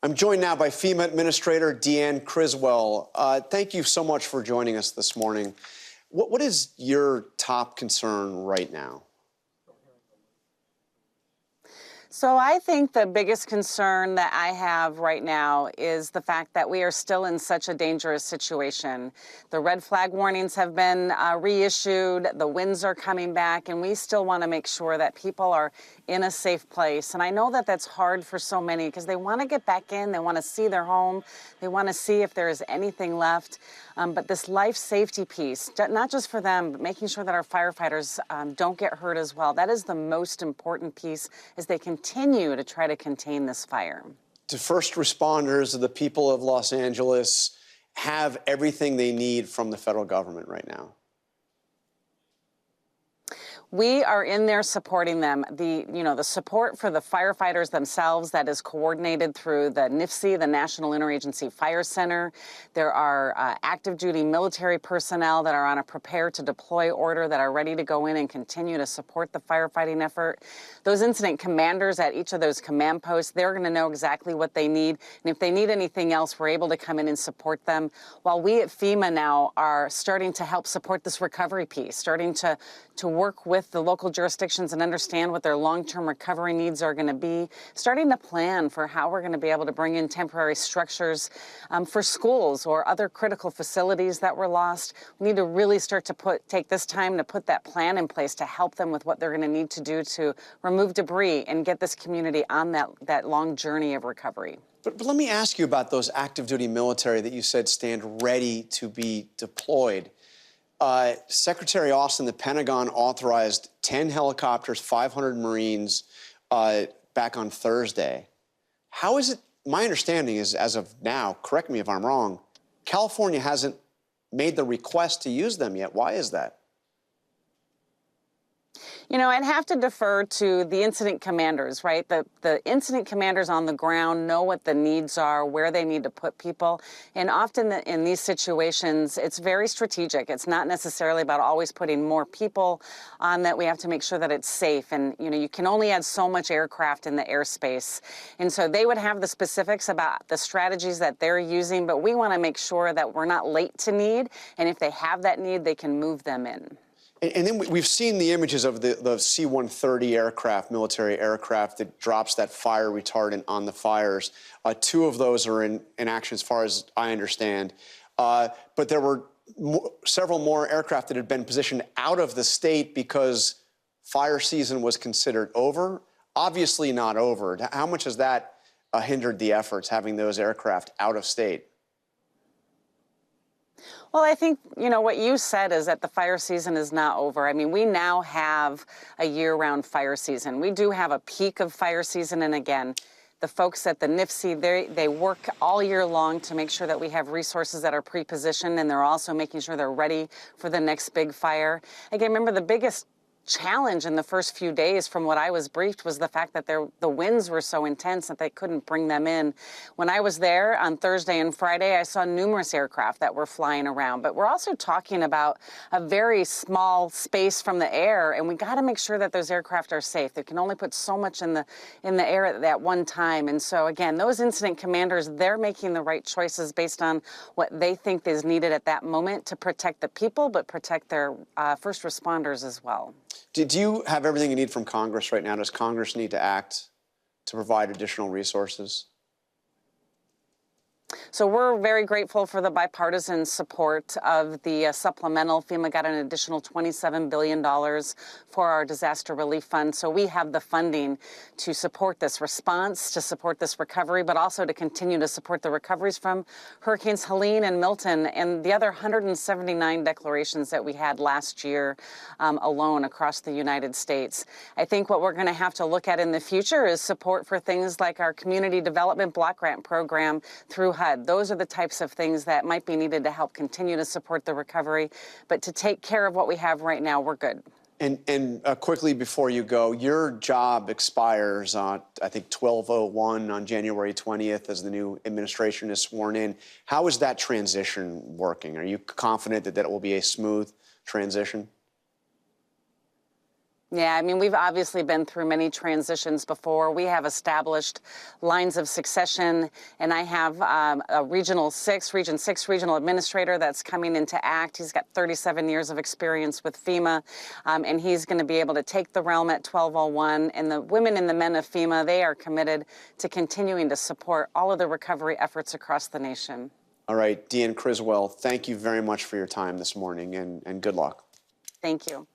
I'm joined now by FEMA Administrator Deanne Criswell. Thank you so much for joining us this morning. What is your top concern right now? So I think the biggest concern that I have right now is the fact that we are still in such a dangerous situation. The red flag warnings have been reissued, the winds are coming back, and we still want to make sure that people are in a safe place. And I know that that's hard for so many because they want to get back in, they want to see their home, they want to see if there is anything left. But this life safety piece, not just for them, but making sure that our firefighters don't get hurt as well, that is the most important piece as they continue to try to contain this fire. Do first responders, the people of Los Angeles, have everything they need from the federal government right now? We are in there supporting them. The support for the firefighters themselves that is coordinated through the NIFC, the National Interagency Fire Center. There are active duty military personnel that are on a prepare to deploy order that are ready to go in and continue to support the firefighting effort. Those incident commanders at each of those command posts, they're going to know exactly what they need. And if they need anything else, we're able to come in and support them. While we at FEMA now are starting to help support this recovery piece, starting to work with the local jurisdictions and understand what their long-term recovery needs are going to be, starting to plan for how we're going to be able to bring in temporary structures for schools or other critical facilities that were lost. We need to really start to take this time to put that plan in place to help them with what they're going to need to do to remove debris and get this community on that long journey of recovery. But let me ask you about those active duty military that you said stand ready to be deployed. Secretary Austin, the Pentagon authorized 10 helicopters, 500 Marines back on Thursday. How is it? My understanding is, as of now, correct me if I'm wrong, California hasn't made the request to use them yet. Why is that? You know, I'd have to defer to the incident commanders, right? The incident commanders on the ground know what the needs are, where they need to put people. And often in these situations, it's very strategic. It's not necessarily about always putting more people on that. We have to make sure that it's safe. And, you know, you can only add so much aircraft in the airspace. And so they would have the specifics about the strategies that they're using, but we want to make sure that we're not late to need. And if they have that need, they can move them in. And then we've seen the images of the C-130 aircraft, military aircraft that drops that fire retardant on the fires. Two of those are in action as far as I understand. But there were several more aircraft that had been positioned out of the state because fire season was considered over. Obviously not over. How much has that hindered the efforts, having those aircraft out of state? Well, I think, you know, what you said is that the fire season is not over. I mean, we now have a year-round fire season. We do have a peak of fire season, and again, the folks at the NIFC, they work all year long to make sure that we have resources that are pre-positioned, and they're also making sure they're ready for the next big fire. Again, remember, the biggest challenge in the first few days, from what I was briefed, was the fact that the winds were so intense that they couldn't bring them in. When I was there on Thursday and Friday, I saw numerous aircraft that were flying around. But we're also talking about a very small space from the air, and we got to make sure that those aircraft are safe. They can only put so much in the air at one time. And so, again, those incident commanders, they're making the right choices based on what they think is needed at that moment to protect the people, but protect their first responders as well. Do you have everything you need from Congress right now? Does Congress need to act to provide additional resources? So we're very grateful for the bipartisan support of the supplemental. FEMA got an additional $27 billion for our disaster relief fund. So we have the funding to support this response, to support this recovery, but also to continue to support the recoveries from Hurricanes Helene and Milton and the other 179 declarations that we had last year alone across the United States. I think what we're going to have to look at in the future is support for things like our Community Development Block Grant Program through HUD. Those are the types of things that might be needed to help continue to support the recovery. But to take care of what we have right now, we're good. And quickly before you go, your job expires on, I think, 12/01 on January 20th as the new administration is sworn in. How is that transition working? Are you confident that it will be a smooth transition? Yeah, I mean, we've obviously been through many transitions before. We have established lines of succession, and I have a Region 6 regional administrator that's coming into act. He's got 37 years of experience with FEMA, and he's going to be able to take the realm at 1201. And the women and the men of FEMA, they are committed to continuing to support all of the recovery efforts across the nation. All right, Deanne Criswell, thank you very much for your time this morning, and good luck. Thank you.